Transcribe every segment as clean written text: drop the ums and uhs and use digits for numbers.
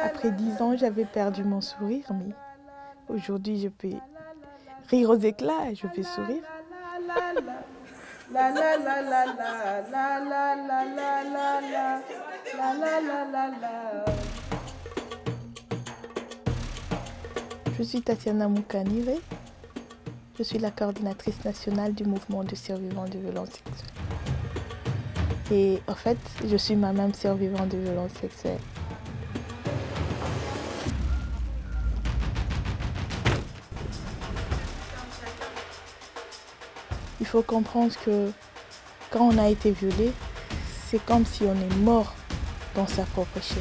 Après 10 ans, j'avais perdu mon sourire, mais aujourd'hui, je peux rire aux éclats et je peux sourire. Je suis Tatiana Moukanire. Je suis la coordinatrice nationale du mouvement de survivants de violences sexuelles. Et en fait, je suis moi-même survivante de violences sexuelles. Il faut comprendre que quand on a été violé, c'est comme si on est mort dans sa propre chair.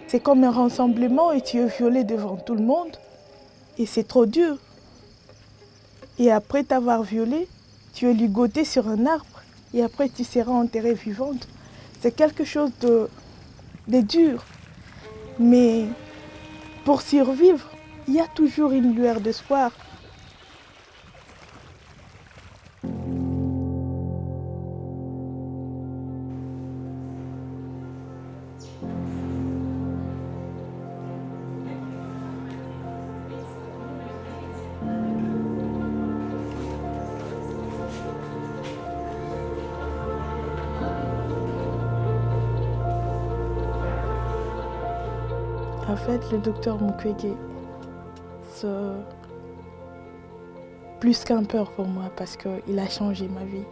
C'est comme un rassemblement et tu es violé devant tout le monde et c'est trop dur. Et après t'avoir violé, tu es ligoté sur un arbre et après tu seras enterrée vivante. C'est quelque chose de dur. Mais pour survivre, il y a toujours une lueur d'espoir. En fait, le docteur Mukwege, c'est plus qu'un peur pour moi parce qu'il a changé ma vie.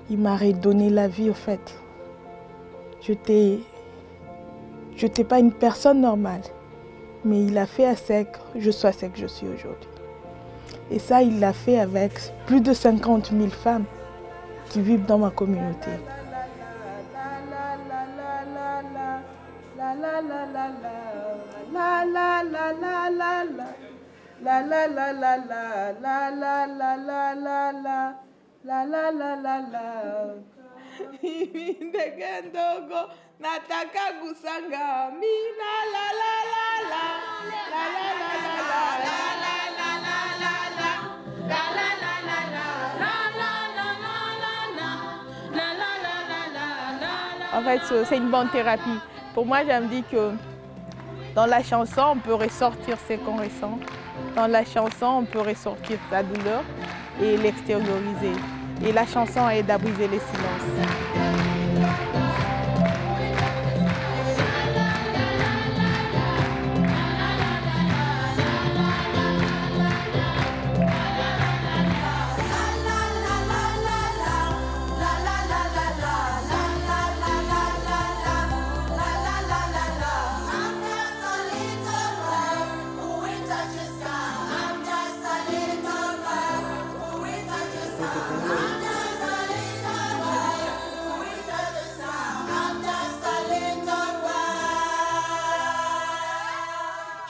Il m'a redonné la vie, en fait. Je n'étais pas une personne normale, mais il a fait à ce que je sois ce que je suis aujourd'hui. Et ça, il l'a fait avec plus de 50 000 femmes qui vivent dans ma communauté. En fait, c'est une bonne thérapie. Pour moi, je me dis que dans la chanson, on peut ressortir ce qu'on ressent. Dans la chanson, on peut ressortir sa douleur et l'extérioriser. Et la chanson aide à briser les silences.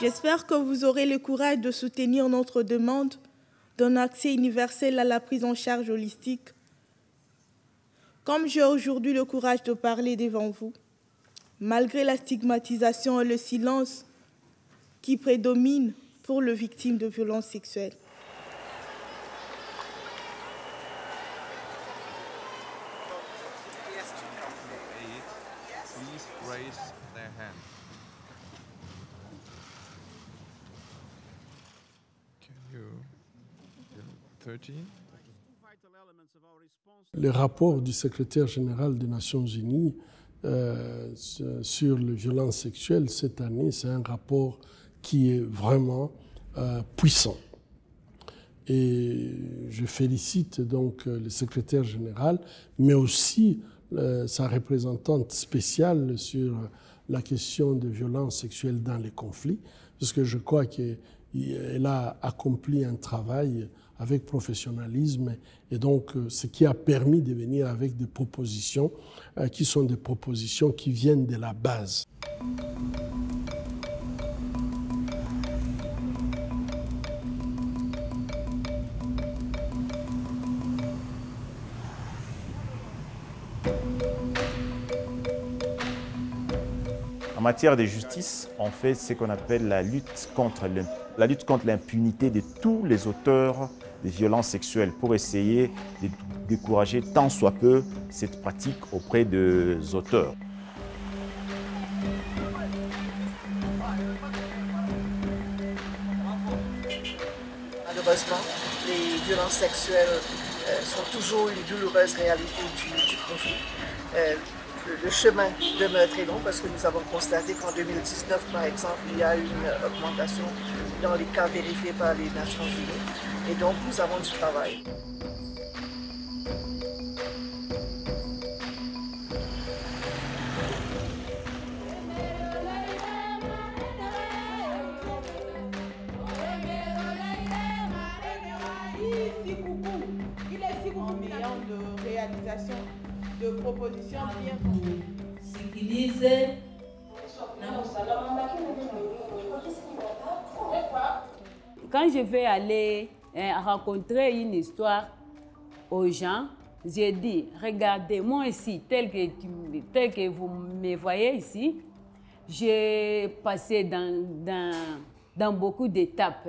J'espère que vous aurez le courage de soutenir notre demande d'un accès universel à la prise en charge holistique. Comme j'ai aujourd'hui le courage de parler devant vous, malgré la stigmatisation et le silence qui prédominent pour les victimes de violences sexuelles. Le rapport du secrétaire général des Nations Unies sur les violences sexuelles cette année, c'est un rapport qui est vraiment puissant. Et je félicite donc le secrétaire général, mais aussi sa représentante spéciale sur la question des violences sexuelles dans les conflits, parce que je crois qu'elle a accompli un travail avec professionnalisme et donc ce qui a permis de venir avec des propositions qui sont des propositions qui viennent de la base. matière de justice, on fait ce qu'on appelle la lutte contre l'impunité de tous les auteurs de violences sexuelles pour essayer de décourager tant soit peu cette pratique auprès des auteurs. Malheureusement, les violences sexuelles sont toujours une douloureuse réalité du conflit. Le chemin demeure très long parce que nous avons constaté qu'en 2019, par exemple, il y a eu une augmentation dans les cas vérifiés par les Nations Unies. Et donc, nous avons du travail. De réalisation de propositions bien Quand je vais aller rencontrer une histoire aux gens, j'ai dit, regardez, moi ici, tel que vous me voyez ici, j'ai passé dans beaucoup d'étapes.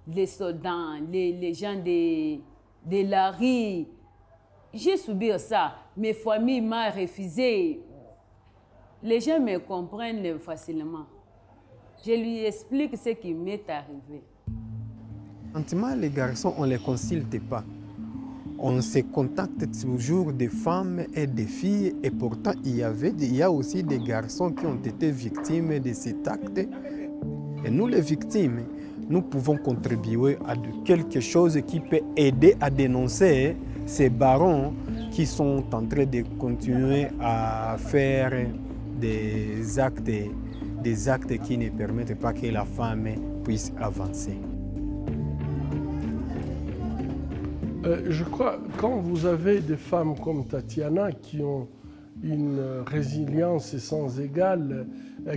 Les soldats, les gens de la rue, j'ai subi ça. Mes familles m'ont refusé. Les gens me comprennent facilement. Je lui explique ce qui m'est arrivé. Effectivement, les garçons, on ne les consulte pas. On se contacte toujours des femmes et des filles. Et pourtant, il y a aussi des garçons qui ont été victimes de cet acte. Et nous, les victimes, nous pouvons contribuer à quelque chose qui peut aider à dénoncer ces barons qui sont en train de continuer à faire des actes qui ne permettent pas que la femme puisse avancer. Je crois que quand vous avez des femmes comme Tatiana qui ont une résilience sans égale,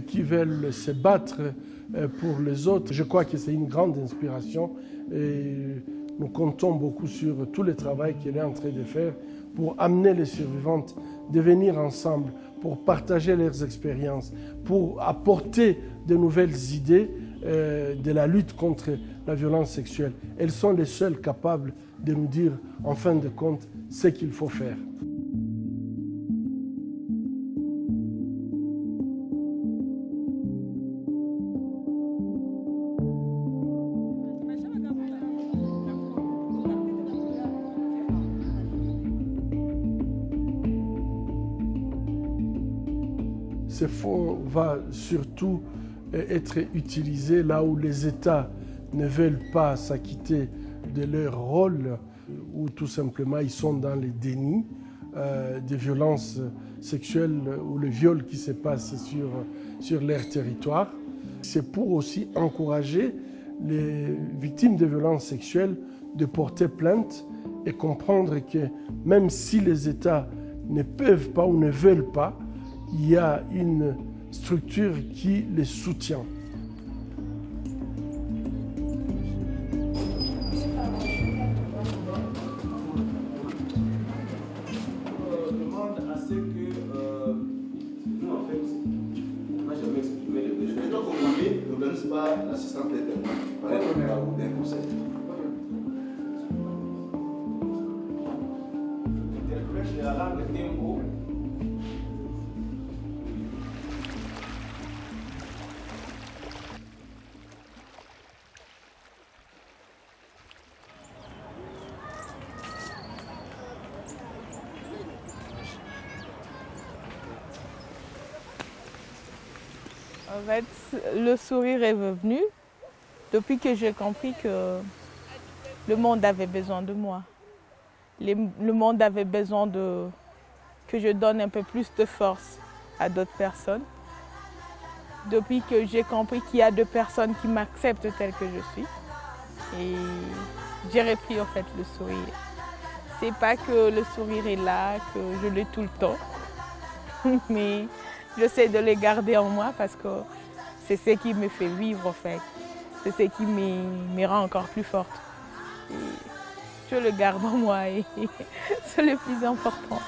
qui veulent se battre pour les autres, je crois que c'est une grande inspiration et nous comptons beaucoup sur tout le travail qu'elle est en train de faire pour amener les survivantes de venir ensemble, pour partager leurs expériences, pour apporter de nouvelles idées de la lutte contre la violence sexuelle. Elles sont les seules capables de nous dire, en fin de compte, ce qu'il faut faire. Ce fonds va surtout être utilisé là où les États ne veulent pas s'acquitter de leur rôle, ou tout simplement ils sont dans les dénis des violences sexuelles ou le viol qui se passe sur leur territoire. C'est pour aussi encourager les victimes de violences sexuelles de porter plainte et comprendre que même si les États ne peuvent pas ou ne veulent pas, il y a une structure qui les soutient. Je demande à ce que nous, en fait, on n'a jamais exprimé les besoins. Donc, au Mali, n'organise pas l'assistante létale, par exemple, ou d'un conseil. Interprète la langue Tembo. En fait, le sourire est revenu depuis que j'ai compris que le monde avait besoin de moi. Le monde avait besoin que je donne un peu plus de force à d'autres personnes. Depuis que j'ai compris qu'il y a deux personnes qui m'acceptent telle que je suis. Et j'ai repris en fait le sourire. C'est pas que le sourire est là, que je l'ai tout le temps. Mais j'essaie de les garder en moi parce que c'est ce qui me fait vivre en fait. C'est ce qui me rend encore plus forte. Et je le garde en moi et c'est le plus important.